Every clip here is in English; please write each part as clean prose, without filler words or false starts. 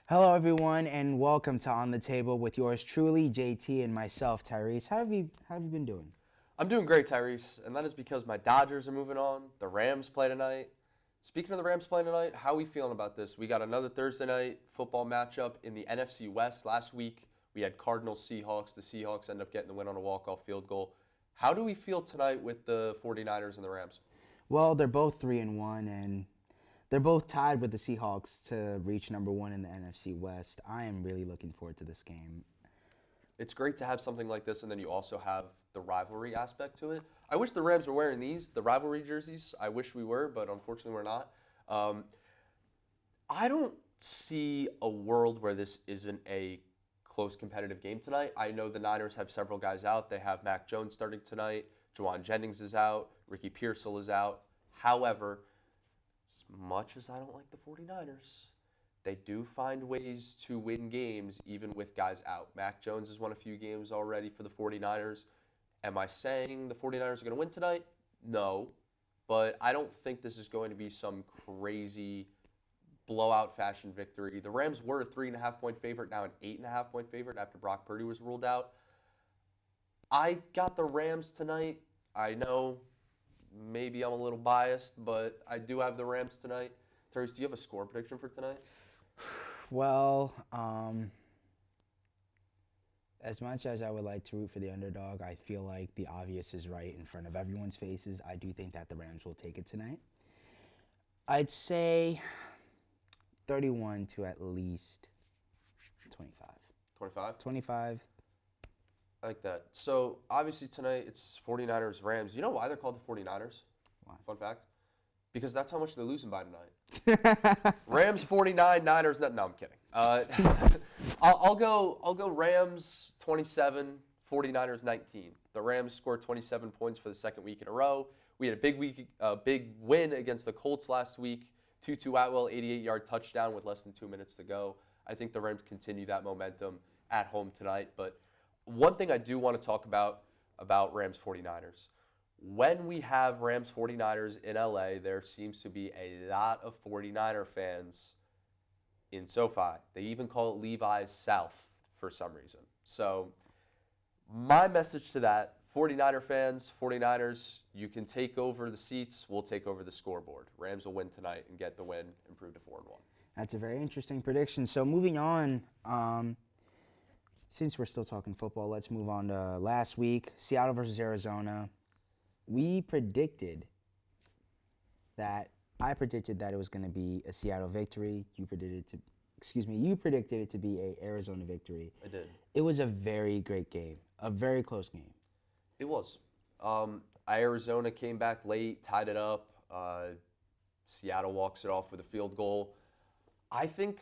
Hello, everyone, and welcome to On the Table with yours truly, JT, and myself, Tyreese. How have you been doing? I'm doing great, Tyreese, and that is because my Dodgers are moving on. The Rams play tonight. Speaking of the Rams playing tonight, how are we feeling about this? We got another Thursday night football matchup in the NFC West. Last week, we had Cardinals Seahawks. The Seahawks end up getting the win on a walk-off field goal. How do we feel tonight with the 49ers and the Rams? Well, they're both 3-1, and they're both tied with the Seahawks to reach number one in the NFC West. I am really looking forward to this game. It's great to have something like this, and then you also have the rivalry aspect to it. I wish the Rams were wearing the rivalry jerseys. I wish we were, but unfortunately we're not. Um, I don't see a world where this isn't a close competitive game tonight. I know the Niners have several guys out. They have Mac Jones starting tonight. Juwan Jennings is out. Ricky Pearsall is out. However, as much as I don't like the 49ers, they do find ways to win games even with guys out. Mac Jones has won a few games already for the 49ers. Am I saying the 49ers are going to win tonight? No. But I don't think this is going to be some crazy blowout fashion victory. The Rams were a 3.5 point favorite, now an 8.5 point favorite after Brock Purdy was ruled out. I got the Rams tonight. I know maybe I'm a little biased, but I do have the Rams tonight. Terry, do you have a score prediction for tonight? Well, as much as I would like to root for the underdog, I feel like the obvious is right in front of everyone's faces. I do think that the Rams will take it tonight. I'd say 31 to at least 25. 25? 25. I like that. So obviously tonight it's 49ers Rams. You know why they're called the 49ers? Why? Fun fact. Because that's how much they're losing by tonight. Rams 49, Niners no, I'm kidding. I'll go Rams 27, 49ers 19. The Rams scored 27 points for the second week in a row. We had a big win against the Colts last week. Tutu Atwell 88-yard touchdown with less than 2 minutes to go. I think the Rams continue that momentum at home tonight, but one thing I do want to talk about Rams 49ers. When we have Rams 49ers in LA, there seems to be a lot of 49er fans in SoFi. They even call it Levi's South for some reason. So, my message to that 49er fans, 49ers, you can take over the seats, we'll take over the scoreboard. Rams will win tonight and get the win, improve to 4-1. That's a very interesting prediction. So moving on, since we're still talking football, let's move on to last week, Seattle versus Arizona. We predicted that I predicted that it was going to be a Seattle victory. You predicted it to be a Arizona victory. I did. It was a very great game, a very close game. It was. Arizona came back late, tied it up. Seattle walks it off with a field goal. I think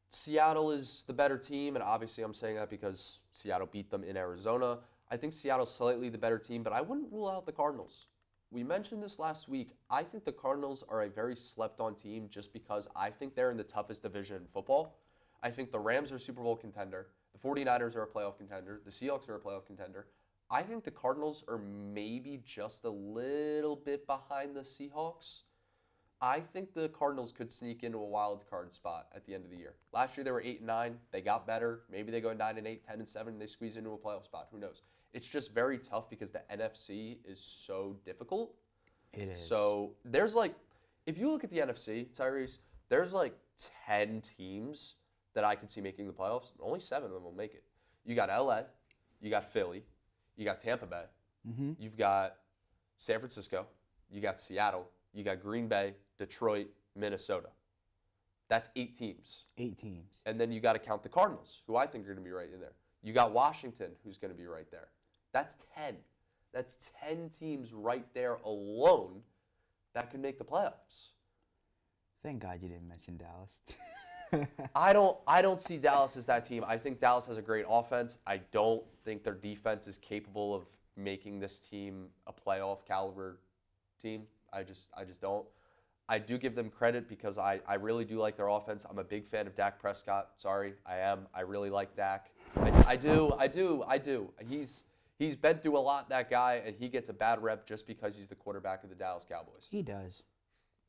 Seattle is the better team, and obviously I'm saying that because Seattle beat them in Arizona. I think Seattle's slightly the better team, but I wouldn't rule out the Cardinals. We mentioned this last week. I think the Cardinals are a very slept-on team just because I think they're in the toughest division in football. I think the Rams are a Super Bowl contender. The 49ers are a playoff contender. The Seahawks are a playoff contender. I think the Cardinals are maybe just a little bit behind the Seahawks. I think the Cardinals could sneak into a wild card spot at the end of the year. Last year they were 8-9. They got better. Maybe they go 9-8, 10-7, and they squeeze into a playoff spot. Who knows? It's just very tough because the NFC is so difficult. It is. So there's like, if you look at the NFC, Tyrese, there's like 10 teams that I could see making the playoffs. Only 7 of them will make it. You got LA, you got Philly, you got Tampa Bay, you've got San Francisco, you got Seattle, you got Green Bay, Detroit, Minnesota. That's 8 teams. 8 teams. And then you got to count the Cardinals, who I think are going to be right in there. You got Washington, who's going to be right there. That's 10. That's 10 teams right there alone that can make the playoffs. Thank God you didn't mention Dallas. I don't see Dallas as that team. I think Dallas has a great offense. I don't think their defense is capable of making this team a playoff caliber team. I just don't. I do give them credit because I really do like their offense. I'm a big fan of Dak Prescott. Sorry, I am. I really like Dak. I do. He's been through a lot, that guy, and he gets a bad rep just because he's the quarterback of the Dallas Cowboys. He does.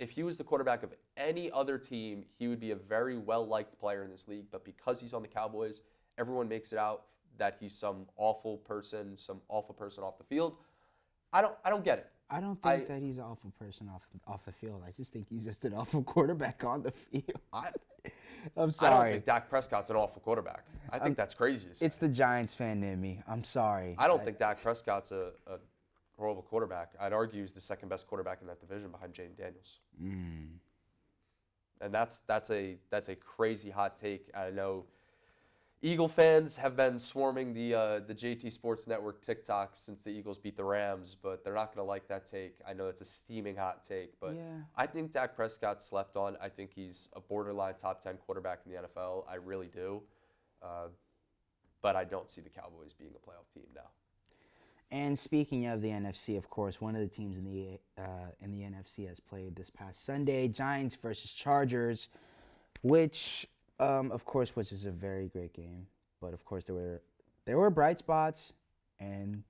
if he was the quarterback of any other team, he would be a very well-liked player in this league. But because he's on the Cowboys, everyone makes it out that he's some awful person off the field. I don't get it. I don't think that he's an awful person off the field. I just think he's just an awful quarterback on the field. I I'm I don't sorry. think Dak Prescott's an awful quarterback. I think that's crazy to say. It's the Giants fan in me. I'm sorry. I don't think Dak Prescott's a horrible quarterback. I'd argue he's the second best quarterback in that division behind Jaden Daniels. And that's a crazy hot take. I know Eagle fans have been swarming the JT Sports Network TikTok since the Eagles beat the Rams, but they're not going to like that take. I know it's a steaming hot take, but Yeah. I think Dak Prescott slept on. I think he's a borderline top 10 quarterback in the NFL. I really do. But I don't see the Cowboys being a playoff team now. And speaking of the NFC, of course, one of the teams in the NFC has played this past Sunday, Giants versus Chargers, which, of course, was just a very great game. But of course, there were bright spots and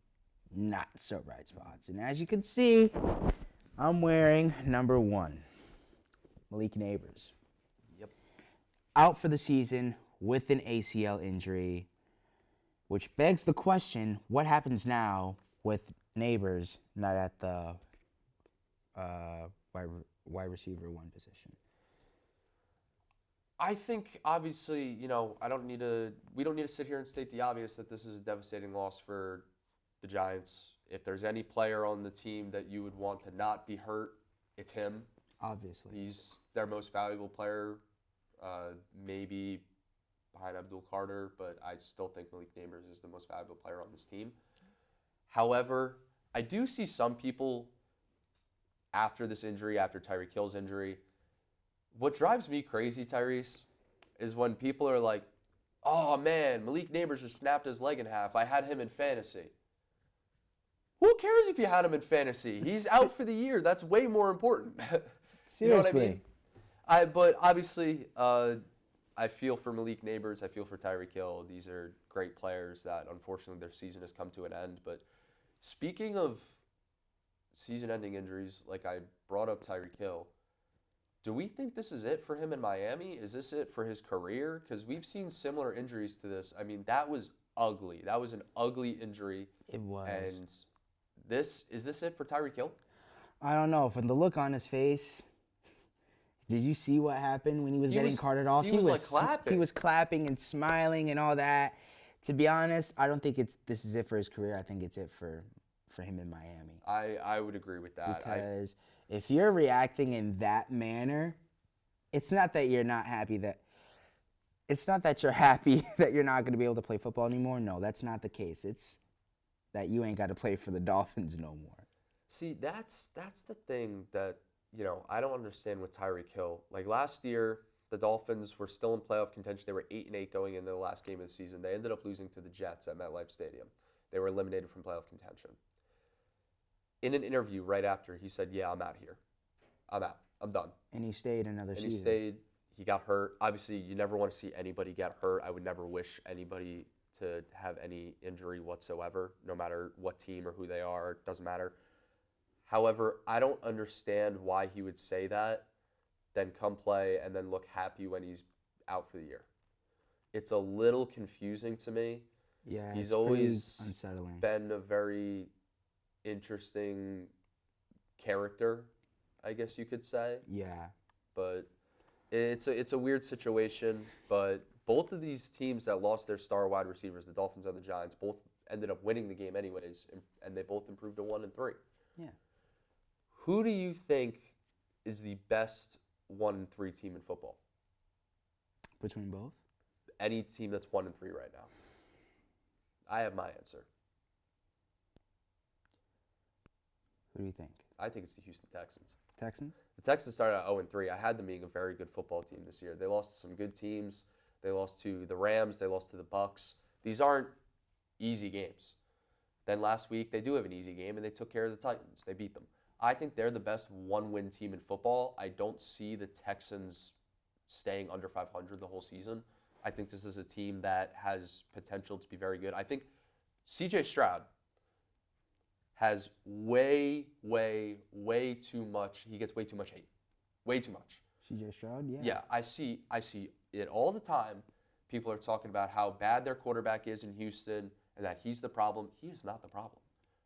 not so bright spots. And as you can see, I'm wearing number 1, Malik Neighbors, Yep. out for the season with an ACL injury. Which begs the question, what happens now with Neighbors not at the wide receiver 1 position? I think obviously, we don't need to sit here and state the obvious that this is a devastating loss for the Giants. If there's any player on the team that you would want to not be hurt, it's him. Obviously. He's their most valuable player, maybe behind Abdul Carter, but I still think Malik Neighbors is the most valuable player on this team. However, I do see some people after this injury, after Tyreek Hill's injury, what drives me crazy, Tyreese, is when people are like, oh man, Malik Neighbors just snapped his leg in half. I had him in fantasy. Who cares if you had him in fantasy? He's out for the year. That's way more important. You know what I mean? But obviously, I feel for Malik Neighbors. I feel for Tyreek Hill. These are great players that, unfortunately, their season has come to an end. But speaking of season-ending injuries, like I brought up Tyreek Hill, do we think this is it for him in Miami? Is this it for his career? Because we've seen similar injuries to this. I mean, that was ugly. That was an ugly injury. It was. And is this it for Tyreek Hill? I don't know. From the look on his face, did you see what happened when he was getting carted off? He was like clapping. He was clapping and smiling and all that. To be honest, I don't think this is it for his career. I think it's it for him in Miami. I would agree with that. Because if you're reacting in that manner, it's not that you're not happy it's not that you're happy that you're not going to be able to play football anymore. No, that's not the case. It's that you ain't got to play for the Dolphins no more. See, that's the thing that, I don't understand with Tyreek Hill. Like last year, the Dolphins were still in playoff contention. They were 8-8 going into the last game of the season. They ended up losing to the Jets at MetLife Stadium. They were eliminated from playoff contention. In an interview right after, he said, yeah, I'm out here. I'm out. I'm done. And he stayed another season. And he stayed. He got hurt. Obviously, you never want to see anybody get hurt. I would never wish anybody to have any injury whatsoever, no matter what team or who they are. It doesn't matter. However, I don't understand why he would say that, then come play and then look happy when he's out for the year. It's a little confusing to me. Yeah, he's always unsettling. Been a very interesting character, I guess you could say. Yeah. But it's a weird situation. But both of these teams that lost their star wide receivers, the Dolphins and the Giants, both ended up winning the game anyways, and they both improved to 1-3. Yeah. Who do you think is the best 1-3 team in football? Between both? Any team that's 1-3 right now. I have my answer. Who do you think? I think it's the Houston Texans. Texans? The Texans started at 0-3. I had them being a very good football team this year. They lost to some good teams. They lost to the Rams. They lost to the Bucks. These aren't easy games. Then last week, they do have an easy game, and they took care of the Titans. They beat them. I think they're the best one-win team in football. I don't see the Texans staying under 500 the whole season. I think this is a team that has potential to be very good. I think C.J. Stroud has way too much. He gets way too much hate. Way too much. CJ Stroud, yeah. Yeah, I see it all the time. People are talking about how bad their quarterback is in Houston and that he's the problem. He is not the problem.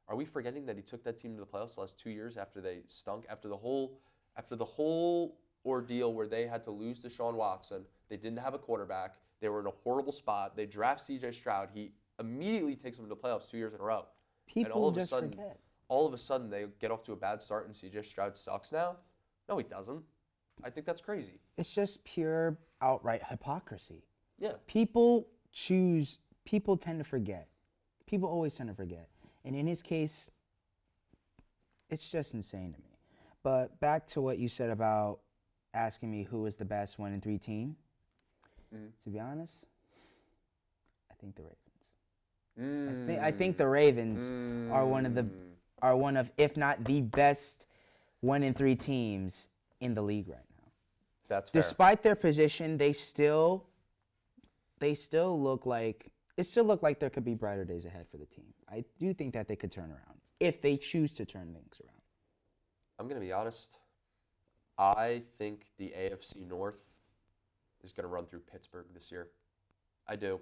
Are we forgetting that he took that team to the playoffs the last 2 years after they stunk? After the whole ordeal where they had to lose Deshaun Watson, they didn't have a quarterback. They were in a horrible spot. They draft CJ Stroud. He immediately takes them to the playoffs 2 years in a row. And People just forget. all of a sudden they get off to a bad start and CJ Stroud sucks now? No, he doesn't. I think that's crazy. It's just pure outright hypocrisy. Yeah. People tend to forget. People always tend to forget. And in his case, it's just insane to me. But back to what you said about asking me who is the best 1-3 team. To be honest, I think the Ravens. I think the Ravens are one of, if not the best 1-3 teams in the league right now. That's fair. Despite their position, they still look like there could be brighter days ahead for the team. I do think that they could turn around if they choose to turn things around. I'm going to be honest. I think the AFC North is going to run through Pittsburgh this year. I do.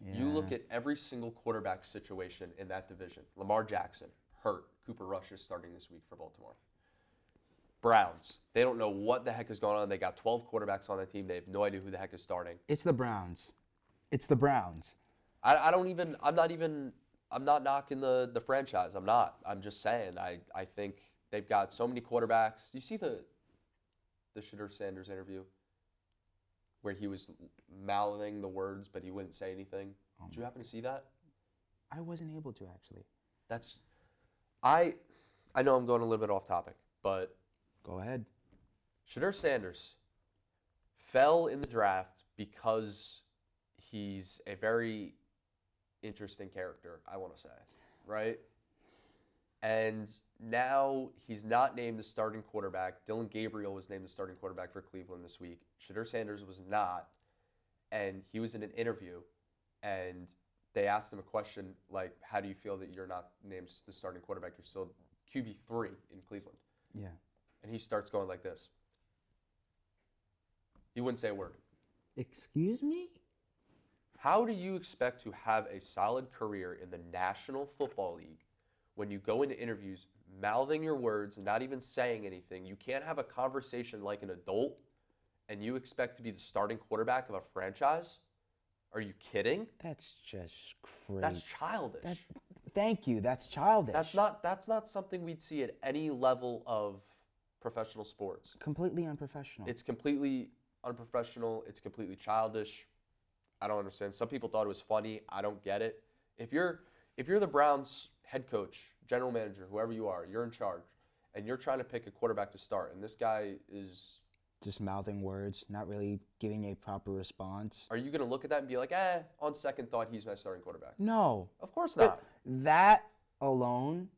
Yeah. You look at every single quarterback situation in that division. Lamar Jackson, hurt. Cooper Rush is starting this week for Baltimore. Browns, they don't know what the heck is going on. They got 12 quarterbacks on the team. They have no idea who the heck is starting. It's the Browns. I'm not knocking the franchise. I'm not. I'm just saying. I think they've got so many quarterbacks. You see the Shedeur Sanders interview where he was mouthing the words, but he wouldn't say anything. Did you happen to see that? I wasn't able to, actually. I know I'm going a little bit off topic, but go ahead. Shedeur Sanders fell in the draft because he's a very interesting character, I want to say, right? And now he's not named the starting quarterback. Dylan Gabriel was named the starting quarterback for Cleveland this week. Shedeur Sanders was not. And he was in an interview, and they asked him a question like, how do you feel that you're not named the starting quarterback? You're still QB3 in Cleveland. Yeah. And he starts going like this. He wouldn't say a word. Excuse me? How do you expect to have a solid career in the National Football League when you go into interviews mouthing your words and not even saying anything? You can't have a conversation like an adult, and you expect to be the starting quarterback of a franchise? Are you kidding? That's just crazy. That's childish. Thank you. That's childish. That's not something we'd see at any level of professional sports. Completely unprofessional. It's completely unprofessional. It's completely childish. I don't understand. Some people thought it was funny. I don't get it. If you're the Browns head coach, general manager, whoever you are, you're in charge, and you're trying to pick a quarterback to start, and this guy is just mouthing words, not really giving a proper response. Are you going to look at that and be like, on second thought, he's my starting quarterback? No. Of course not. That alone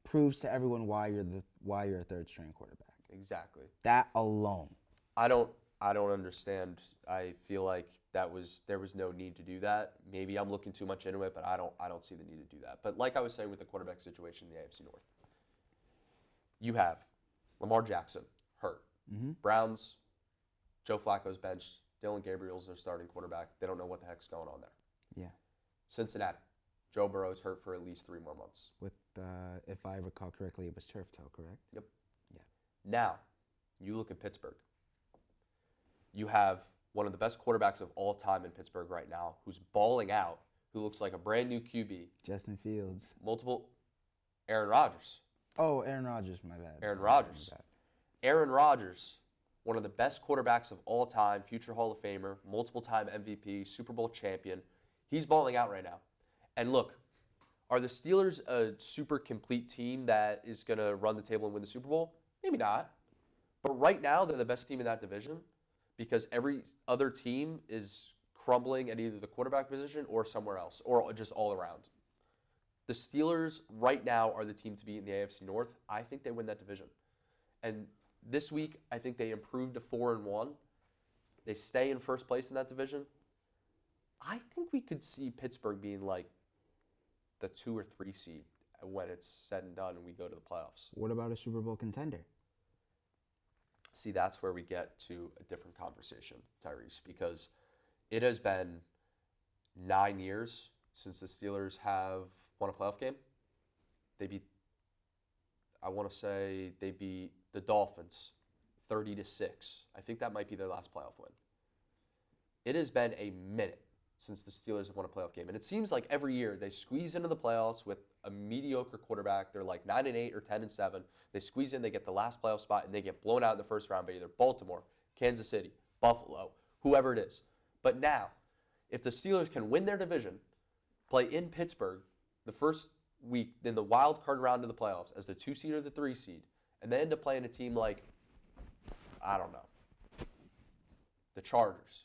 proves to everyone why you're a third string quarterback. Exactly. That alone. I don't understand. I feel like there was no need to do that. Maybe I'm looking too much into it, but I don't see the need to do that. But like I was saying with the quarterback situation in the AFC North, you have Lamar Jackson hurt. Mm-hmm. Browns, Joe Flacco's benched. Dylan Gabriel's their starting quarterback. They don't know what the heck's going on there. Yeah. Cincinnati, Joe Burrow's hurt for at least 3 more months. With, if I recall correctly, it was turf toe, correct? Yep. Yeah. Now, you look at Pittsburgh. You have one of the best quarterbacks of all time in Pittsburgh right now, who's balling out, who looks like a brand new QB. Justin Fields. Aaron Rodgers. Oh, Aaron Rodgers, my bad. Aaron Rodgers, one of the best quarterbacks of all time, future Hall of Famer, multiple-time MVP, Super Bowl champion. He's balling out right now. And look, are the Steelers a super complete team that is going to run the table and win the Super Bowl? Maybe not. But right now, they're the best team in that division because every other team is crumbling at either the quarterback position or somewhere else, or just all around. The Steelers right now are the team to beat in the AFC North. I think they win that division. And this week, I think they improved to 4-1. They stay in first place in that division. I think we could see Pittsburgh being like the 2 or 3 seed when it's said and done and we go to the playoffs. What about a Super Bowl contender? See, that's where we get to a different conversation, Tyreese, because it has been 9 years since the Steelers have won a playoff game. They beat, I want to say, they beat the Dolphins 30-6. I think that might be their last playoff win. It has been a minute since the Steelers have won a playoff game. And it seems like every year they squeeze into the playoffs with a mediocre quarterback. They're like 9-8 or 10-7. They squeeze in, they get the last playoff spot, and they get blown out in the first round by either Baltimore, Kansas City, Buffalo, whoever it is. But now, if the Steelers can win their division, play in Pittsburgh the first week in the wild card round of the playoffs as the 2 seed or the 3 seed, and they end up playing a team like, I don't know, the Chargers.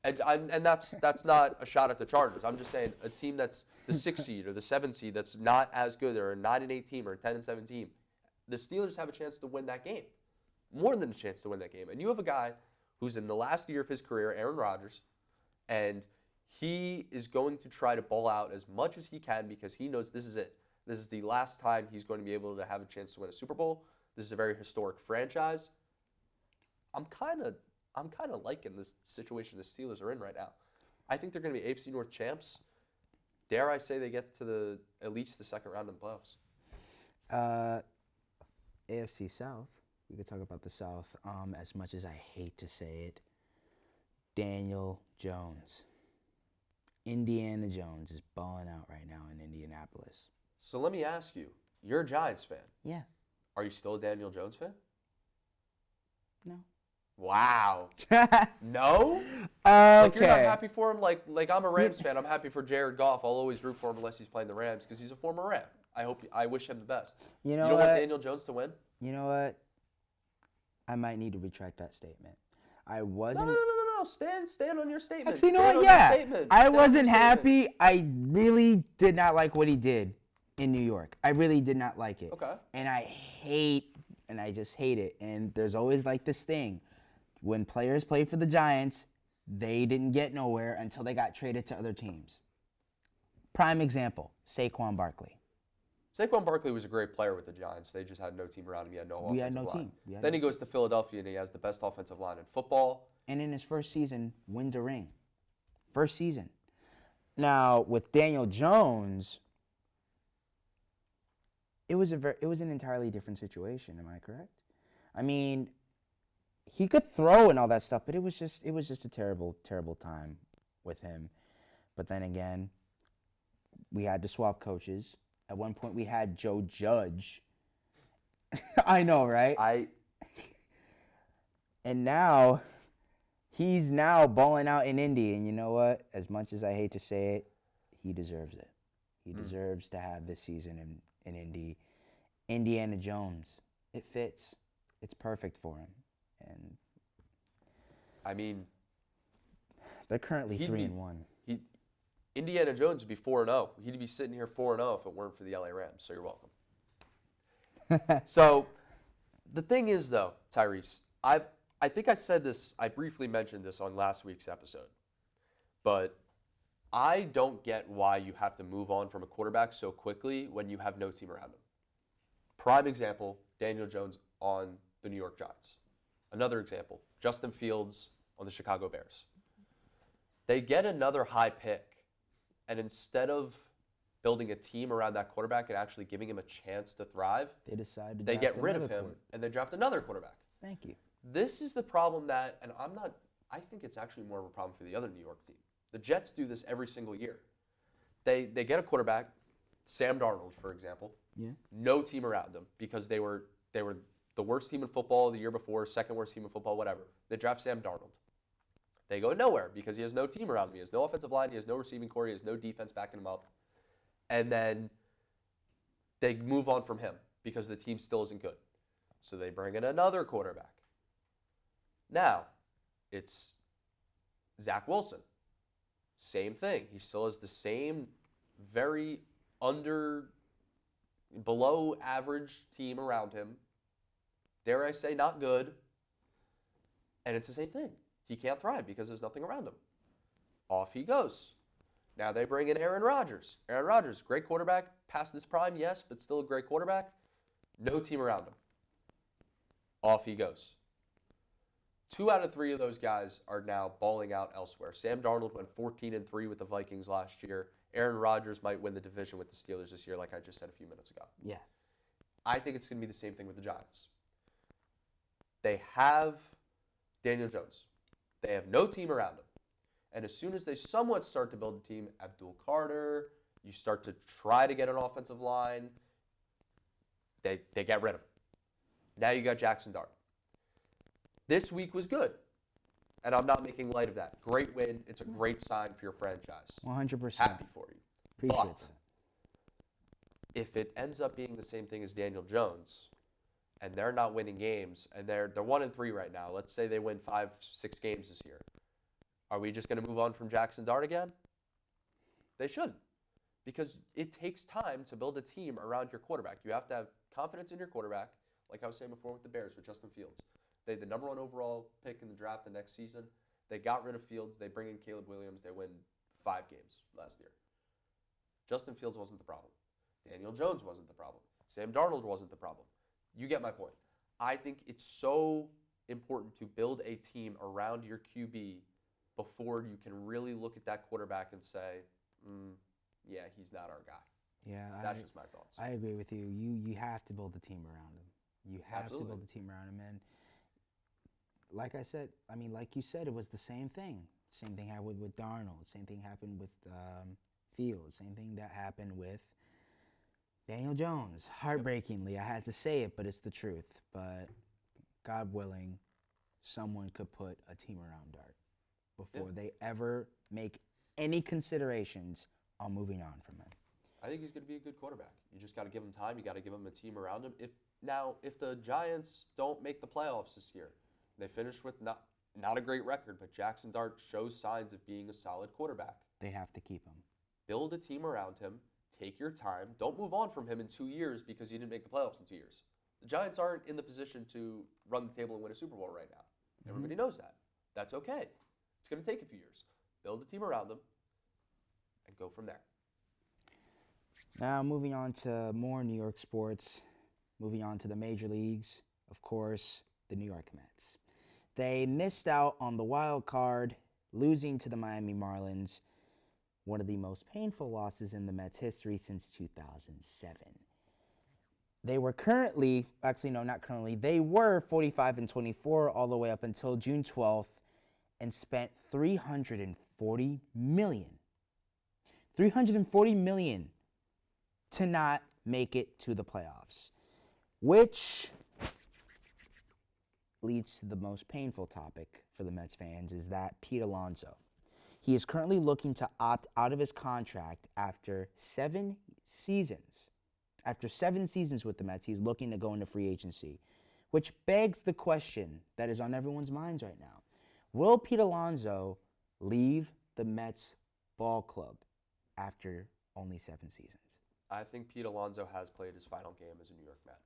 And that's not a shot at the Chargers. I'm just saying a team that's the 6 seed or the 7 seed that's not as good, or a 9-8 team or a 10-7 team. The Steelers have a chance to win that game, more than a chance to win that game. And you have a guy who's in the last year of his career, Aaron Rodgers, and he is going to try to ball out as much as he can because he knows this is it. This is the last time he's going to be able to have a chance to win a Super Bowl. This is a very historic franchise. I'm kind of liking this situation the Steelers are in right now. I think they're going to be AFC North champs. Dare I say they get to at least the second round of the playoffs? AFC South. We could talk about the South. As much as I hate to say it, Daniel Jones. Indiana Jones is balling out right now in Indianapolis. So let me ask you, you're a Giants fan. Yeah. Are you still a Daniel Jones fan? No. Wow. No? Okay. Like you're not happy for him? Like I'm a Rams fan. I'm happy for Jared Goff. I'll always root for him unless he's playing the Rams because he's a former Ram. I wish him the best. You don't want Daniel Jones to win? You know what? I might need to retract that statement. I wasn't. No. Stand on your statement. Actually, you know Stand what? on your Yeah. statement. I Stand on your wasn't statement. happy. I really did not like what he did in New York. I really did not like it. Okay. And I just hate it. And there's always like this thing. When players play for the Giants, they didn't get nowhere until they got traded to other teams. Prime example, Saquon Barkley. Saquon Barkley was a great player with the Giants. They just had no team around him. He had no We had offensive no line. team. Then he goes to Philadelphia and he has the best offensive line in football. And in his first season, wins a ring. First season. Now, with Daniel Jones, it was an entirely different situation, am I correct? I mean, he could throw and all that stuff, but it was just a terrible, terrible time with him. But then again, we had to swap coaches. At one point, we had Joe Judge. I know, right? And now, he's now balling out in Indy. And you know what? As much as I hate to say it, he deserves it. He deserves to have this season in Indy. Indiana Jones. It fits. It's perfect for him. And I mean, they're currently 3-1. Indiana Jones would be 4-0. He'd be sitting here 4-0 if it weren't for the LA Rams. So you're welcome. So the thing is, though, Tyreese, I think I said this. I briefly mentioned this on last week's episode, but I don't get why you have to move on from a quarterback so quickly when you have no team around him. Prime example: Daniel Jones on the New York Giants. Another example: Justin Fields on the Chicago Bears. They get another high pick. And instead of building a team around that quarterback and actually giving him a chance to thrive, they get rid of him and they draft another quarterback. Thank you. This is the problem that, and I think it's actually more of a problem for the other New York team. The Jets do this every single year. They get a quarterback, Sam Darnold, for example. Yeah. No team around him because they were the worst team in football the year before, second worst team in football, whatever. They draft Sam Darnold. They go nowhere because he has no team around him. He has no offensive line. He has no receiving core. He has no defense backing him up. And then they move on from him because the team still isn't good. So they bring in another quarterback. Now, it's Zach Wilson. Same thing. He still has the same very below average team around him. Dare I say, not good. And it's the same thing. He can't thrive because there's nothing around him. Off he goes. Now they bring in Aaron Rodgers. Aaron Rodgers, great quarterback, past this prime, yes, but still a great quarterback. No team around him. Off he goes. 2 out of 3 of those guys are now balling out elsewhere. Sam Darnold went 14-3 with the Vikings last year. Aaron Rodgers might win the division with the Steelers this year, like I just said a few minutes ago. Yeah. I think it's going to be the same thing with the Giants. They have Daniel Jones. They have no team around him. And as soon as they somewhat start to build a team, Abdul Carter, you start to try to get an offensive line, they get rid of him. Now you got Jackson Dart. This week was good, and I'm not making light of that. Great win. It's a great sign for your franchise. 100%. Happy for you. Appreciate But that. if it ends up being the same thing as Daniel Jones, and they're not winning games, and they're 1-3 right now. Let's say they win 5-6 games this year. Are we just going to move on from Jackson Dart again? They shouldn't, because it takes time to build a team around your quarterback. You have to have confidence in your quarterback, like I was saying before with the Bears with Justin Fields. They had the number 1 overall pick in the draft the next season. They got rid of Fields. They bring in Caleb Williams. They win 5 games last year. Justin Fields wasn't the problem. Daniel Jones wasn't the problem. Sam Darnold wasn't the problem. You get my point. I think it's so important to build a team around your QB before you can really look at that quarterback and say, yeah, he's not our guy. Yeah, That's just my thoughts. I agree with you. You have to build a team around him. You have Absolutely. to build a team around him. And like I said, like you said, it was the same thing. Same thing happened with Darnold. Same thing happened with Fields. Same thing that happened with Daniel Jones. Heartbreakingly, I had to say it, but it's the truth. But God willing, someone could put a team around Dart before they ever make any considerations on moving on from him. I think he's going to be a good quarterback. You just got to give him time. You got to give him a team around him. If the Giants don't make the playoffs this year, they finish with not a great record, but Jackson Dart shows signs of being a solid quarterback. They have to keep him. Build a team around him. Take your time. Don't move on from him in 2 years because you didn't make the playoffs in 2 years. The Giants aren't in the position to run the table and win a Super Bowl right now. Everybody knows that. That's okay. It's going to take a few years. Build a team around them and go from there. Now, moving on to more New York sports, moving on to the major leagues, of course, the New York Mets. They missed out on the wild card, losing to the Miami Marlins, one of the most painful losses in the Mets' history since 2007. They were they were 45-24 all the way up until June 12th and spent $340 million to not make it to the playoffs, which leads to the most painful topic for the Mets fans, is that Pete Alonso. He is currently looking to opt out of his contract after 7 seasons. After 7 seasons with the Mets, he's looking to go into free agency, which begs the question that is on everyone's minds right now. Will Pete Alonso leave the Mets ball club after only 7 seasons? I think Pete Alonso has played his final game as a New York Met.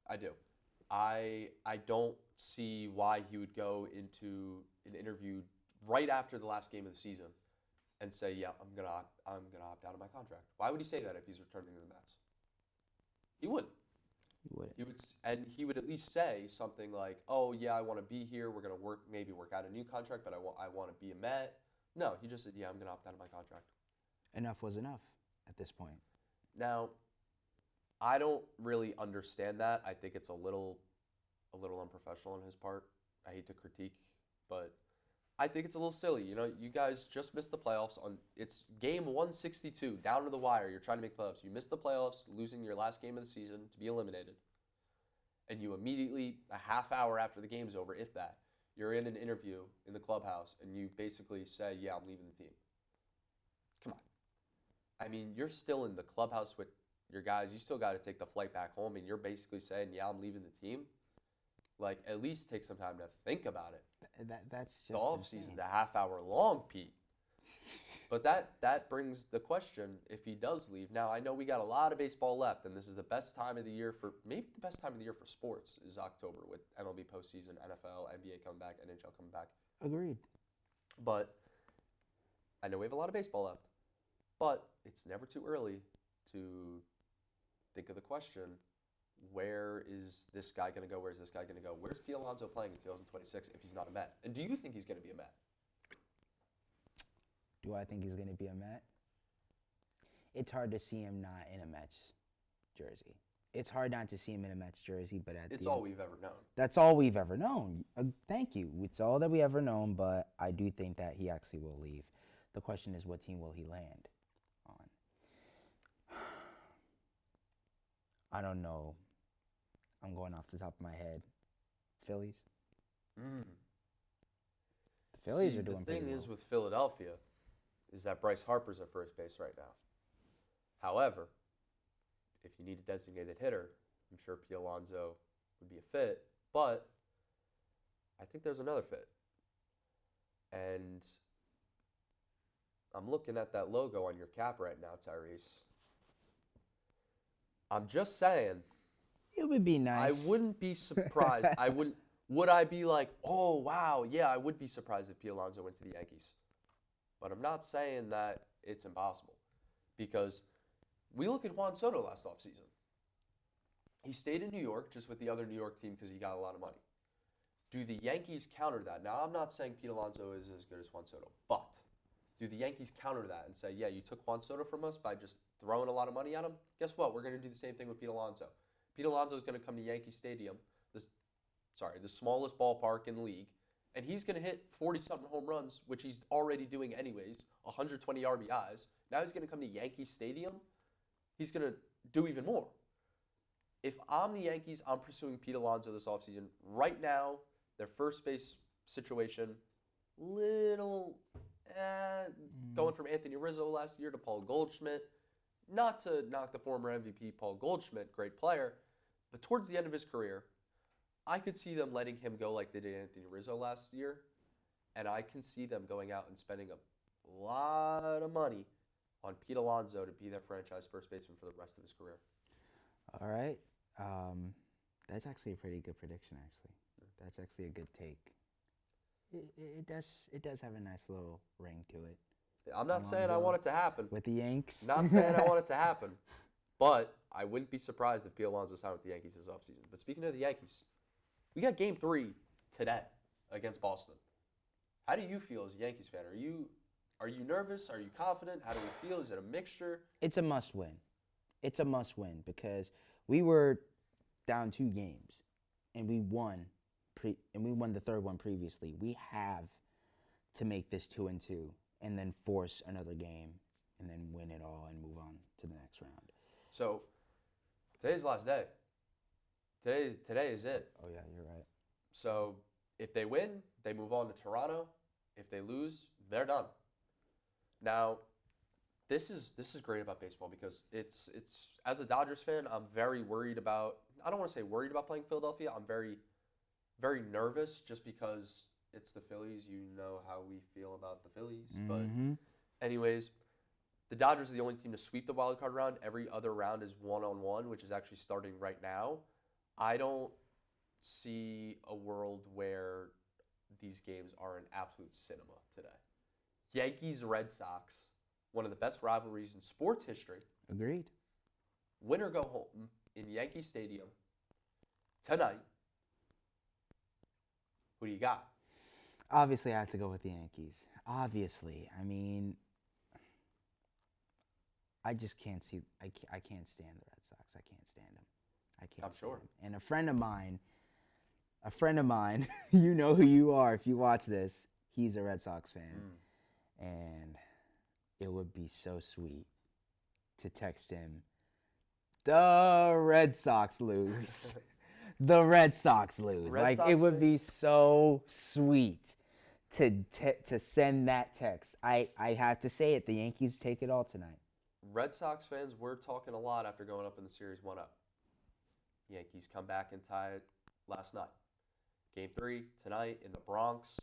I do. I don't see why he would go into an interview right after the last game of the season and say, "Yeah, I'm gonna opt out of my contract." Why would he say that if he's returning to the Mets? He wouldn't. He would at least say something like, "Oh yeah, I want to be here. We're gonna work out a new contract, but I want to be a Met." No, he just said, "Yeah, I'm gonna opt out of my contract." Enough was enough at this point. Now, I don't really understand that. I think it's a little unprofessional on his part. I hate to critique, but I think it's a little silly. You know, you guys just missed the playoffs it's game 162, down to the wire. You're trying to make playoffs. You missed the playoffs, losing your last game of the season to be eliminated. And you immediately, a half hour after the game's over, if that, you're in an interview in the clubhouse and you basically say, "Yeah, I'm leaving the team." Come on. I mean, you're still in the clubhouse with your guys. You still got to take the flight back home, and you're basically saying, "Yeah, I'm leaving the team." Like, at least take some time to think about it. That's just the off season's a half hour long, Pete. But that brings the question: if he does leave, now I know we got a lot of baseball left, and this is the best time of the year maybe the best time of the year for sports is October with MLB postseason, NFL, NBA coming back, NHL coming back. Agreed. But I know we have a lot of baseball left, but it's never too early to think of the question: where is this guy going to go? Where's this guy going to go? Where's Pete Alonso playing in 2026 if he's not a Met? And do you think he's going to be a Met? Do I think he's going to be a Met? It's hard to see him not in a Mets jersey. It's hard not to see him in a Mets jersey, but It's all we've ever known. That's all we've ever known. Thank you. It's all that we ever known, but I do think that he actually will leave. The question is, what team will he land on? I don't know. I'm going off the top of my head. Phillies? The Phillies are doing pretty well. The thing is with Philadelphia is that Bryce Harper's at first base right now. However, if you need a designated hitter, I'm sure Pete Alonso would be a fit, but I think there's another fit. And I'm looking at that logo on your cap right now, Tyreese. I'm just saying. It would be nice. I wouldn't be surprised. Would I be like, oh, wow, yeah, I would be surprised if Pete Alonso went to the Yankees. But I'm not saying that it's impossible. Because we look at Juan Soto last offseason. He stayed in New York just with the other New York team because he got a lot of money. Do the Yankees counter that? Now, I'm not saying Pete Alonso is as good as Juan Soto, but do the Yankees counter that and say, yeah, you took Juan Soto from us by just throwing a lot of money at him? Guess what? We're going to do the same thing with Pete Alonso. Pete Alonso is going to come to Yankee Stadium, the smallest ballpark in the league, and he's going to hit 40-something home runs, which he's already doing anyways, 120 RBIs. Now he's going to come to Yankee Stadium. He's going to do even more. If I'm the Yankees, I'm pursuing Pete Alonso this offseason. Right now, their first base situation, little going from Anthony Rizzo last year to Paul Goldschmidt. Not to knock the former MVP Paul Goldschmidt, great player, but towards the end of his career, I could see them letting him go like they did Anthony Rizzo last year, and I can see them going out and spending a lot of money on Pete Alonso to be their franchise first baseman for the rest of his career. All right. That's actually a pretty good prediction, actually. That's actually a good take. It does have a nice little ring to it. I'm not saying I want it to happen. With the Yanks. Not saying I want it to happen. But I wouldn't be surprised if Pete Alonso signed with the Yankees this offseason. But speaking of the Yankees, we got Game 3 today against Boston. How do you feel as a Yankees fan? Are you nervous? Are you confident? How do we feel? Is it a mixture? It's a must-win. It's a must-win because we were down 2 games, and we won. We won the third one previously. We have to make this 2-2, and then force another game, and then win it all and move on to the next round. So today's the last day. Today is it. Oh yeah, you're right. So if they win, they move on to Toronto. If they lose, they're done. Now, this is great about baseball because it's as a Dodgers fan, I'm very worried about. I don't want to say worried about playing Philadelphia. I'm very, very nervous just because it's the Phillies. You know how we feel about the Phillies. Mm-hmm. But anyways, the Dodgers are the only team to sweep the wild card round. Every other round is 1-on-1, which is actually starting right now. I don't see a world where these games are an absolute cinema today. Yankees-Red Sox, one of the best rivalries in sports history. Agreed. Win or go home in Yankee Stadium tonight. Who do you got? Obviously, I have to go with the Yankees. Obviously. I mean, I just can't see. I can't stand the Red Sox. I can't stand them. I can't. I'm sure. Them. And a friend of mine, you know who you are if you watch this. He's a Red Sox fan, and it would be so sweet to text him, "The Red Sox lose." The Red Sox lose. It would be so sweet to send that text. I have to say it. The Yankees take it all tonight. Red Sox fans were talking a lot after going up in the series 1-0. Yankees come back and tie it last night. Game 3 tonight in the Bronx.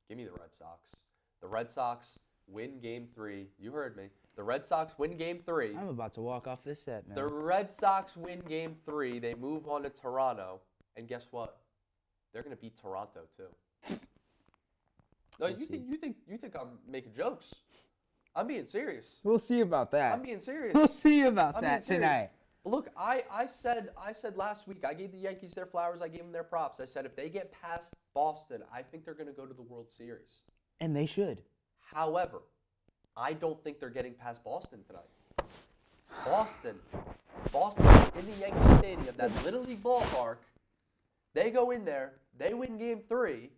Give me the Red Sox. The Red Sox win Game 3. You heard me. The Red Sox win Game 3. I'm about to walk off this set, man. The Red Sox win Game 3. They move on to Toronto. And guess what? They're going to beat Toronto, too. No, you think I'm making jokes. I'm being serious. We'll see about that. I'm being serious. We'll see about that tonight. Look, I said last week, I gave the Yankees their flowers, I gave them their props. I said if they get past Boston, I think they're going to go to the World Series. And they should. However, I don't think they're getting past Boston tonight. Boston in the Yankee Stadium, that Little League ballpark, they go in there, they win Game 3,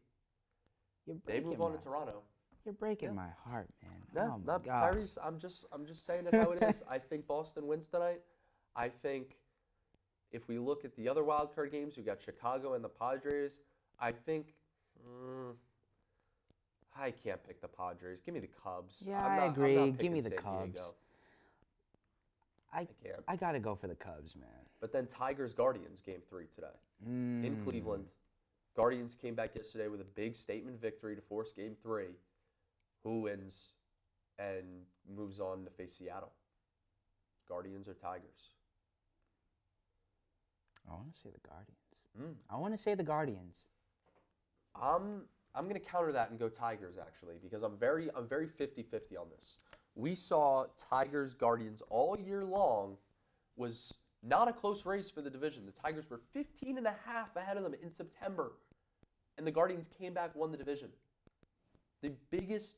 they move on to Toronto. You're breaking my heart, man. No, Oh my not gosh. Tyreese. I'm just saying it how it is. I think Boston wins tonight. I think if we look at the other wild card games, we got Chicago and the Padres. I think I can't pick the Padres. Give me the Cubs. Yeah, I'm I not agree. picking Give me the San Cubs. Diego. I can't. I gotta go for the Cubs, man. But then Tigers Guardians Game 3 today in Cleveland. Guardians came back yesterday with a big statement victory to force Game 3. Who wins and moves on to face Seattle? Guardians or Tigers? I want to say the Guardians. I want to say the Guardians. I'm going to counter that and go Tigers actually because I'm very 50-50 on this. We saw Tigers Guardians all year long was not a close race for the division. The Tigers were 15.5 ahead of them in September, and the Guardians came back, won the division. The biggest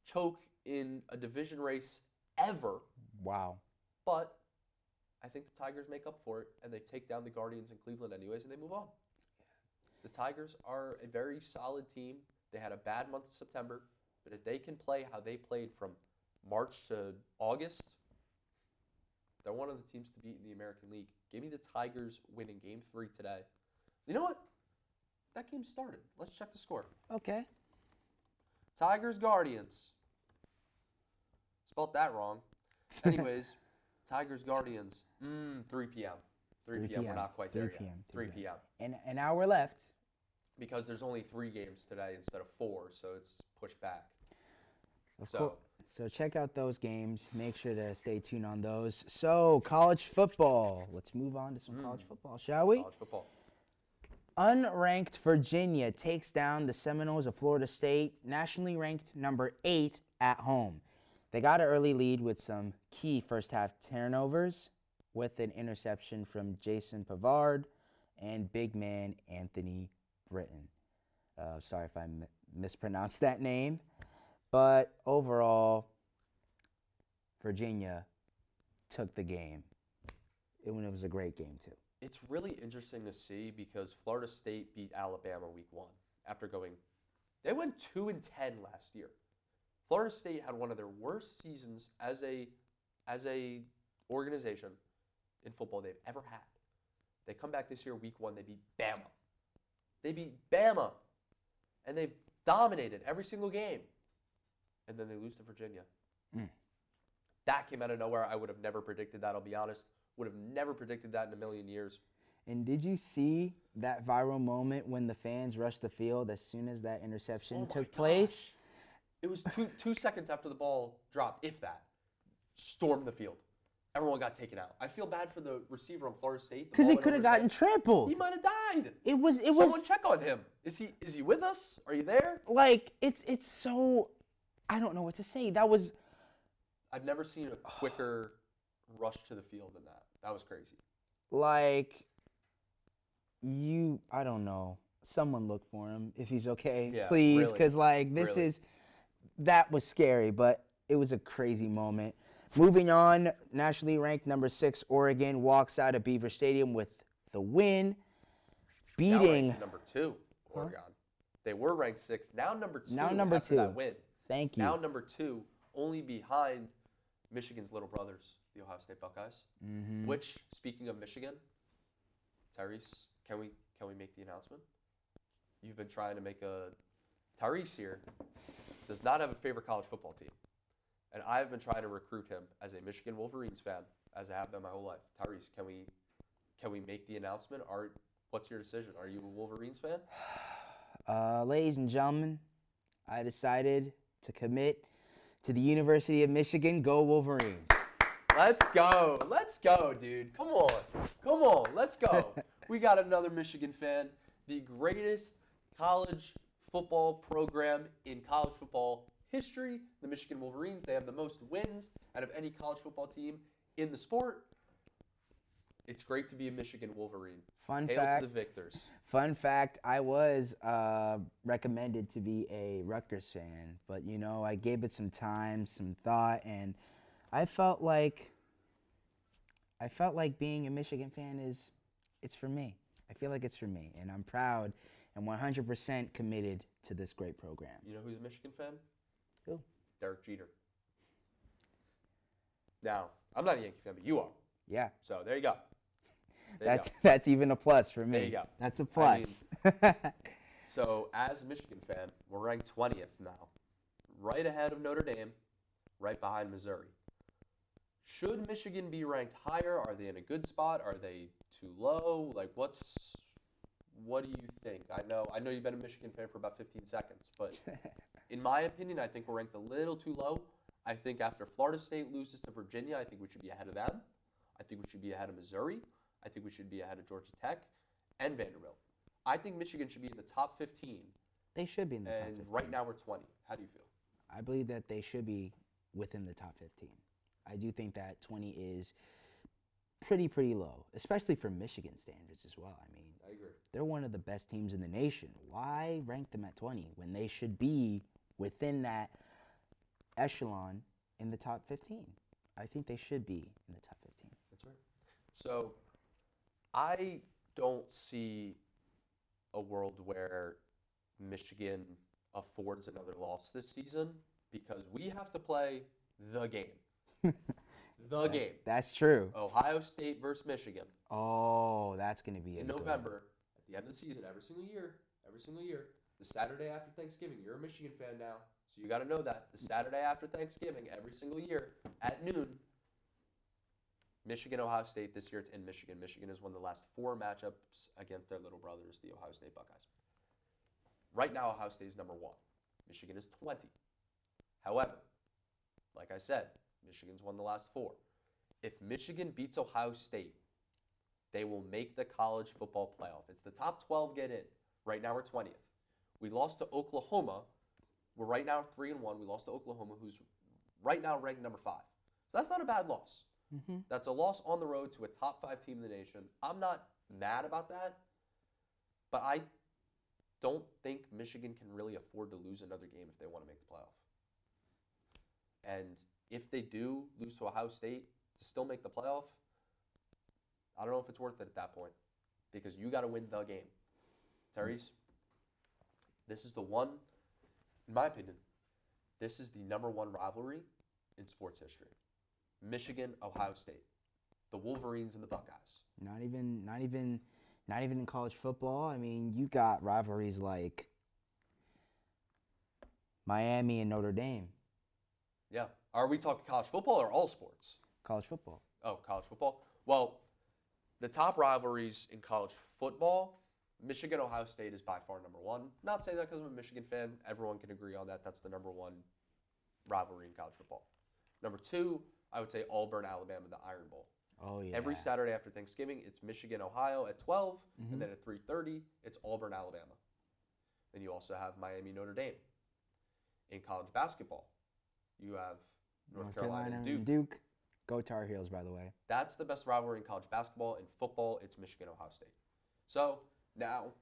choke in a division race ever. Wow. But I think the Tigers make up for it, and they take down the Guardians in Cleveland anyways, and they move on. The Tigers are a very solid team. They had a bad month of September, but if they can play how they played from March to August, they're one of the teams to beat in the American League. Give me the Tigers winning Game 3 today. You know what? That game started. Let's check the score. Okay. Tigers Guardians. Spelled that wrong. Anyways, Tigers Guardians. 3 p.m. 3 p.m. We're not quite there yet. 3 p.m. And an hour left. Because there's only 3 games today instead of 4, so it's pushed back. So check out those games. Make sure to stay tuned on those. So college football. Let's move on to some college football, shall we? College football. Unranked Virginia takes down the Seminoles of Florida State, nationally ranked number 8 at home. They got an early lead with some key first-half turnovers with an interception from Jason Pavard and big man Anthony Britton. Sorry if I mispronounced that name. But overall, Virginia took the game. It was a great game, too. It's really interesting to see because Florida State beat Alabama week 1 after they went 2-10 last year. Florida State had one of their worst seasons as a organization in football they've ever had. They come back this year, week 1, they beat Bama. And they've dominated every single game. And then they lose to Virginia. That came out of nowhere. I would have never predicted that, I'll be honest. Would have never predicted that in a million years. And did you see that viral moment when the fans rushed the field as soon as that interception took place? It was two seconds after the ball dropped, if that. Stormed the field. Everyone got taken out. I feel bad for the receiver on Florida State. Because he could have gotten trampled. He might have died. It was. Someone check on him. Is he with us? Are you there? Like it's so. I don't know what to say. That was. I've never seen a quicker rush to the field than that. That was crazy. Like. I don't know. Someone look for him if he's okay, please, because that was scary, but it was a crazy moment. Moving on, nationally ranked number 6 Oregon walks out of Beaver Stadium with the win, beating now number 2 Oregon. They were ranked 6, now number 2. Now number after 2. That win. Thank you. Now number 2, only behind Michigan's little brothers, the Ohio State Buckeyes. Which, speaking of Michigan, Tyreese, can we make the announcement? You've been trying to make Tyreese here does not have a favorite college football team. And I've been trying to recruit him as a Michigan Wolverines fan, as I have been my whole life. Tyreese, can we make the announcement? What's your decision? Are you a Wolverines fan? Ladies and gentlemen, I decided to commit to the University of Michigan. Go Wolverines. Let's go, dude. Come on, let's go. We got another Michigan fan. The greatest college football program in college football history, the Michigan Wolverines. They have the most wins out of any college football team in the sport. It's great to be a Michigan Wolverine. Fun Hail fact. to the victors. Fun fact, I was recommended to be a Rutgers fan, but I gave it some time, some thought, and I felt like being a Michigan fan it's for me. I feel like it's for me, and I'm proud and 100% committed to this great program. You know who's a Michigan fan? Who? Derek Jeter. Now, I'm not a Yankee fan, but you are. Yeah. So there you go. There you go. That's even a plus for me. There you go. That's a plus. So as a Michigan fan, we're ranked 20th now, right ahead of Notre Dame, right behind Missouri. Should Michigan be ranked higher? Are they in a good spot? Are they too low? Like, what do you think? I know you've been a Michigan fan for about 15 seconds, but in my opinion, I think we're ranked a little too low. I think after Florida State loses to Virginia, I think we should be ahead of them. I think we should be ahead of Missouri. I think we should be ahead of Georgia Tech and Vanderbilt. I think Michigan should be in the top 15. They should be in the top 15. And right now we're 20. How do you feel? I believe that they should be within the top 15. I do think that 20 is pretty low, especially for Michigan standards as well. I mean, I agree. They're one of the best teams in the nation. Why rank them at 20 when they should be within that echelon in the top 15? I think they should be in the top 15. That's right. So I don't see a world where Michigan affords another loss this season because we have to play the game. The game. That's true. Ohio State versus Michigan. Oh, that's going to be in November at the end of the season every single year. The Saturday after Thanksgiving. You're a Michigan fan now, so you got to know that. The Saturday after Thanksgiving every single year at noon, Michigan, Ohio State. This year it's in Michigan. Michigan has won the last 4 matchups against their little brothers, the Ohio State Buckeyes. Right now, Ohio State is number 1. Michigan is 20. However, like I said, Michigan's won the last 4. If Michigan beats Ohio State, they will make the college football playoff. It's the top 12 get in. Right now we're 20th. We lost to Oklahoma. We're right now 3-1. We lost to Oklahoma, who's right now ranked number 5. So that's not a bad loss. Mm-hmm. That's a loss on the road to a top 5 team in the nation. I'm not mad about that, but I don't think Michigan can really afford to lose another game if they want to make the playoff. And if they do lose to Ohio State to still make the playoff, I don't know if it's worth it at that point because you got to win the game. Tyreese, this is the one, in my opinion, this is the number 1 rivalry in sports history. Michigan, Ohio State, the Wolverines and the Buckeyes. Not even in college football. I mean, you got rivalries like Miami and Notre Dame. Yeah. Are we talking college football or all sports? College football. Oh, college football. Well, the top rivalries in college football, Michigan, Ohio State is by far number 1. Not saying that because I'm a Michigan fan. Everyone can agree on that. That's the number 1 rivalry in college football. Number 2, I would say Auburn, Alabama, the Iron Bowl. Oh, yeah. Every Saturday after Thanksgiving, it's Michigan, Ohio at 12, and then at 3:30, it's Auburn, Alabama. Then you also have Miami, Notre Dame. In college basketball, you have North Carolina and Duke. Go Tar Heels, by the way. That's the best rivalry in college basketball. In football, it's Michigan, Ohio State. So now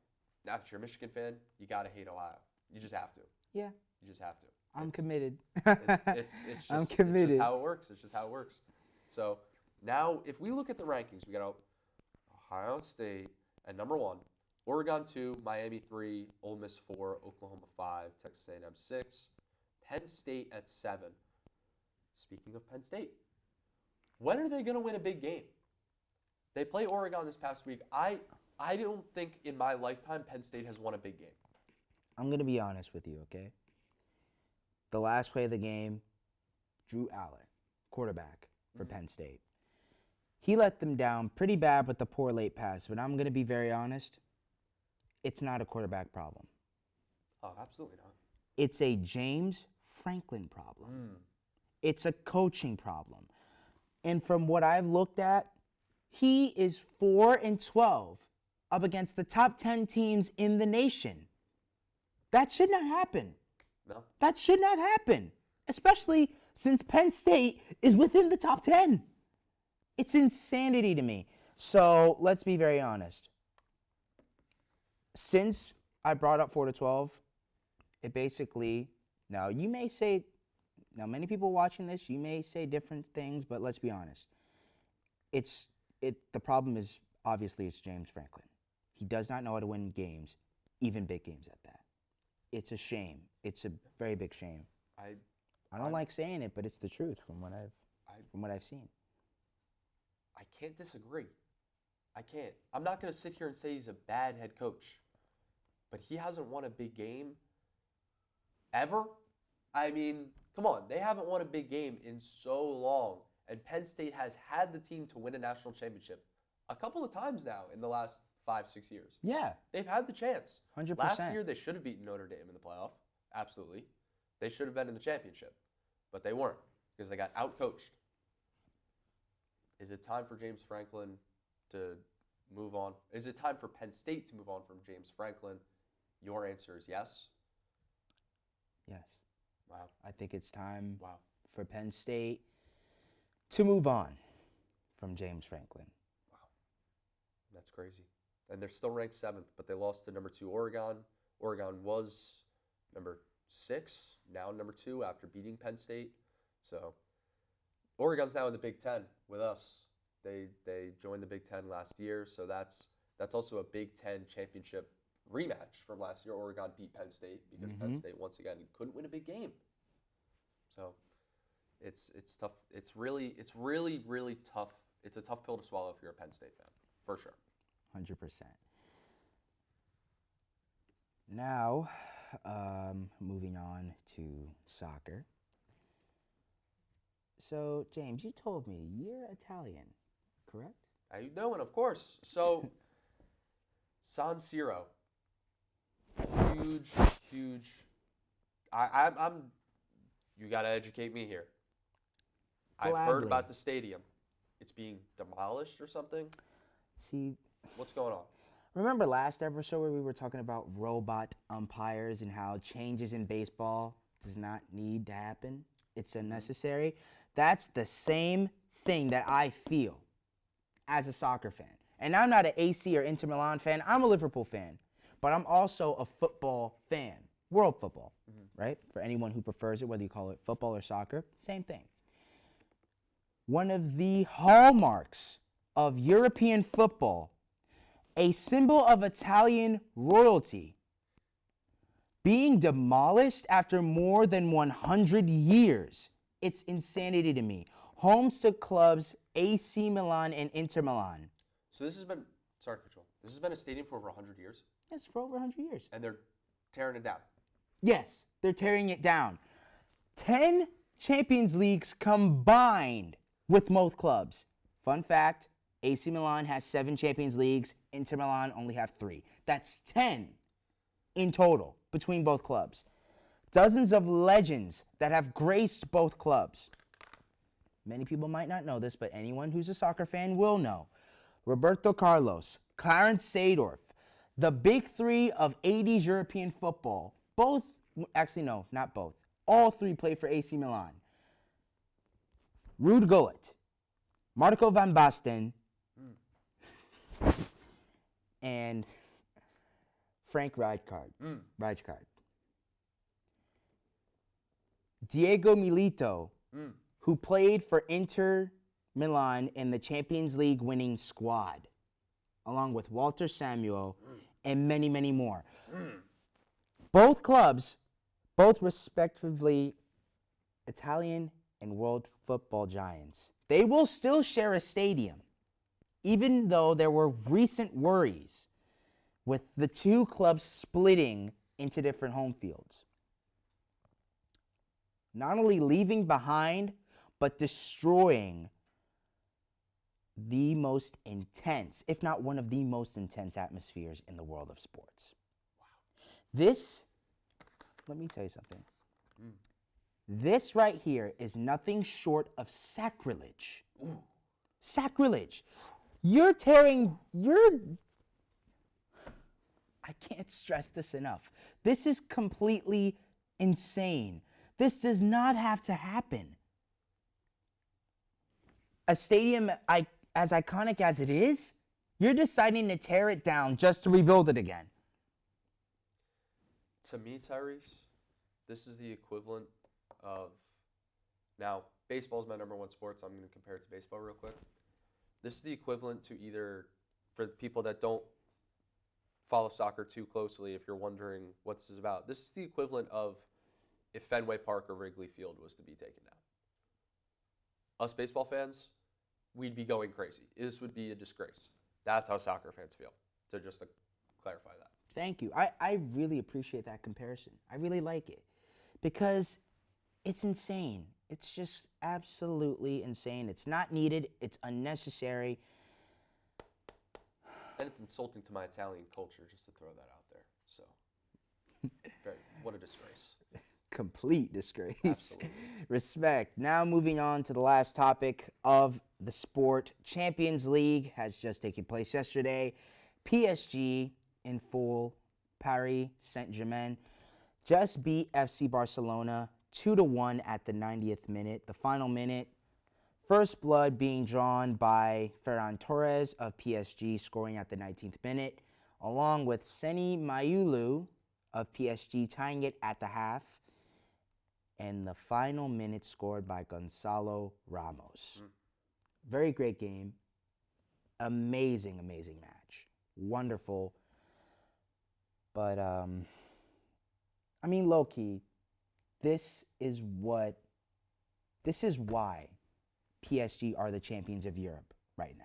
that you're a Michigan fan, you got to hate Ohio. You just have to. Yeah. You just have to. I'm committed. It's just, I'm committed. It's just how it works. It's just how it works. So now, if we look at the rankings, we got Ohio State at number 1, Oregon 2, Miami 3, Ole Miss 4, Oklahoma 5, Texas A&M 6, Penn State at 7. Speaking of Penn State, when are they going to win a big game? They play Oregon this past week. I don't think in my lifetime Penn State has won a big game. I'm going to be honest with you, okay? The last play of the game, Drew Aller, quarterback for Penn State. He let them down pretty bad with the poor late pass, but I'm going to be very honest. It's not a quarterback problem. Oh, absolutely not. It's a James Franklin problem. It's a coaching problem. And from what I've looked at, he is 4-12 up against the top 10 teams in the nation. That should not happen. No. That should not happen, especially since Penn State is within the top 10. It's insanity to me. So let's be very honest. Since I brought up 4 to 12, it basically, now you may say, now many people watching this, you may say different things, but let's be honest. The problem is obviously it's James Franklin. He does not know how to win games, even big games at that. It's a shame. It's a very big shame. I don't like saying it, but it's the truth from what I've seen. I can't disagree. I can't. I'm not going to sit here and say he's a bad head coach, but he hasn't won a big game ever. I mean, come on. They haven't won a big game in so long, and Penn State has had the team to win a national championship a couple of times now in the last 5-6 years. Yeah. They've had the chance. 100%. Last year, they should have beaten Notre Dame in the playoff. Absolutely. They should have been in the championship, but they weren't because they got outcoached. Is it time for James Franklin to move on? Is it time for Penn State to move on from James Franklin? Your answer is yes. Yes. Wow. I think it's time Wow. for Penn State to move on from James Franklin. Wow. That's crazy. And they're still ranked 7th, but they lost to number 2 Oregon. Oregon was number 6, now number 2 after beating Penn State. So Oregon's now in the Big Ten with us. They joined the Big Ten last year, so that's also a Big Ten championship rematch from last year. Oregon beat Penn State because Penn State once again couldn't win a big game. So it's tough. It's really tough. It's a tough pill to swallow if you're a Penn State fan, for sure. 100%. Now, moving on to soccer. So, James, you told me you're Italian, correct? How you doing? Of course. So, San Siro, huge. I'm. You got to educate me here. I've heard Gladly. about the stadium. It's being demolished or something. See, What's going on? remember last episode where we were talking about robot umpires and how changes in baseball does not need to happen? It's unnecessary. That's the same thing that I feel as a soccer fan. And I'm not an AC or Inter Milan fan. I'm a Liverpool fan. But I'm also a football fan. World football, right? For anyone who prefers it, whether you call it football or soccer, same thing. One of the hallmarks of European football, a symbol of Italian royalty, being demolished after more than 100 years. It's insanity to me. Homes to clubs AC Milan and Inter Milan. So this has been, sorry, Control. This has been a stadium for over 100 years, Yes, for over 100 years. and they're tearing it down. Yes, they're tearing it down. 10 Champions Leagues combined with both clubs. Fun fact, AC Milan has 7 Champions Leagues, Inter Milan only have 3. That's 10 in total between both clubs. Dozens of legends that have graced both clubs. Many people might not know this, but anyone who's a soccer fan will know. Roberto Carlos, Clarence Seedorf, the big 3 of 80s European football. Both, actually no, not both. All 3 played for AC Milan. Ruud Gullit, Marco van Basten, and Frank Rijkaard. Diego Milito, who played for Inter Milan in the Champions League winning squad, along with Walter Samuel and many, many more. Both clubs, both respectively Italian and world football giants. They will still share a stadium, even though there were recent worries with the 2 clubs splitting into different home fields. Not only leaving behind, but destroying the most intense, if not one of the most intense atmospheres in the world of sports. Wow. This, let me tell you something. This right here is nothing short of sacrilege. Ooh. Sacrilege. I can't stress this enough. This is completely insane. This does not have to happen. A stadium as iconic as it is, you're deciding to tear it down just to rebuild it again. To me, Tyreese, this is the equivalent of, now, baseball is my number one sport, so I'm going to compare it to baseball real quick. This is the equivalent to either, for the people that don't follow soccer too closely, if you're wondering what this is about, this is the equivalent of if Fenway Park or Wrigley Field was to be taken down. Us baseball fans, we'd be going crazy. This would be a disgrace. That's how soccer fans feel, to just clarify that. Thank you. I really appreciate that comparison. I really like it because it's insane. It's just absolutely insane. It's not needed. It's unnecessary. And it's insulting to my Italian culture just to throw that out there. So, what a disgrace. Complete disgrace. Absolutely. Respect. Now moving on to the last topic of the sport. Champions League has just taken place yesterday. PSG in full, Paris Saint-Germain just beat FC Barcelona 2-1 at the 90th minute. The final minute, first blood being drawn by Ferran Torres of PSG, scoring at the 19th minute, along with Seni Mayulu of PSG tying it at the half. And the final minute scored by Gonzalo Ramos. Very great game. Amazing, amazing match. Wonderful. But, I mean, low-key, this is why PSG are the champions of Europe right now.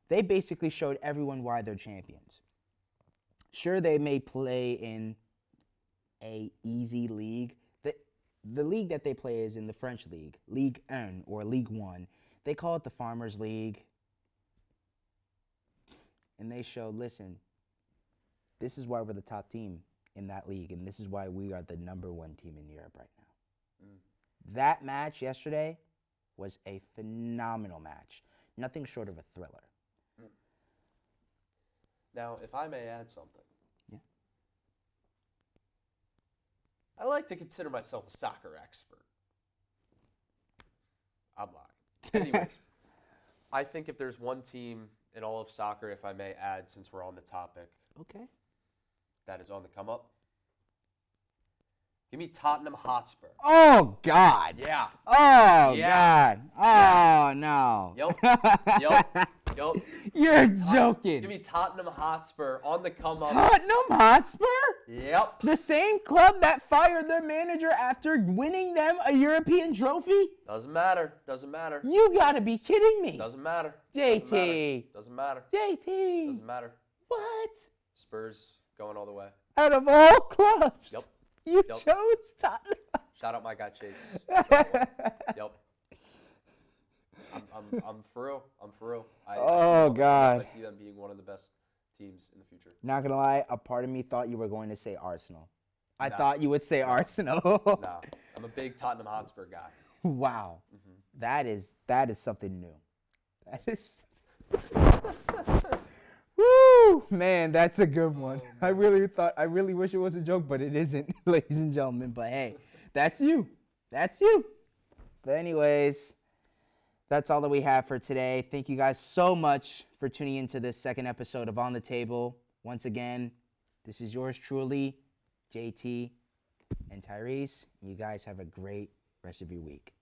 They basically showed everyone why they're champions. Sure, they may play in a easy league. The league that they play is in the French league, Ligue 1 or Ligue 1. They call it the Farmers League. And they showed, listen, this is why we're the top team in that league, and this is why we are the number one team in Europe right now. That match yesterday was a phenomenal match. Nothing short of a thriller. Now, if I may add something. Yeah. I like to consider myself a soccer expert. I'm lying. Anyways, I think if there's one team in all of soccer, if I may add, since we're on the topic, Okay. that is on the come up, give me Tottenham Hotspur. Oh, God. Yeah. Oh, Yeah. God. Oh, no. Yup. You're joking. Give me Tottenham Hotspur on the come up. Tottenham Hotspur? Yep. The same club that fired their manager after winning them a European trophy? Doesn't matter. You gotta be kidding me. Doesn't matter. JT. Doesn't matter. JT. Doesn't matter. What? Spurs going all the way. Out of all clubs, Yep. you Yep. chose Tottenham. Shout out my guy Chase. Yep. I'm for real. Oh, God. I see them being one of the best teams in the future. Not gonna lie, a part of me thought you were going to say Arsenal. I No. thought you would say Arsenal. No, I'm a big Tottenham Hotspur guy. Wow. That is something new. That is Woo! Man, that's a good one. I really wish it was a joke, but it isn't, ladies and gentlemen. But hey, that's you. That's you. But anyways, that's all that we have for today. Thank you guys so much for tuning into this second episode of On the Table. Once again, this is yours truly, JT and Tyreese. You guys have a great rest of your week.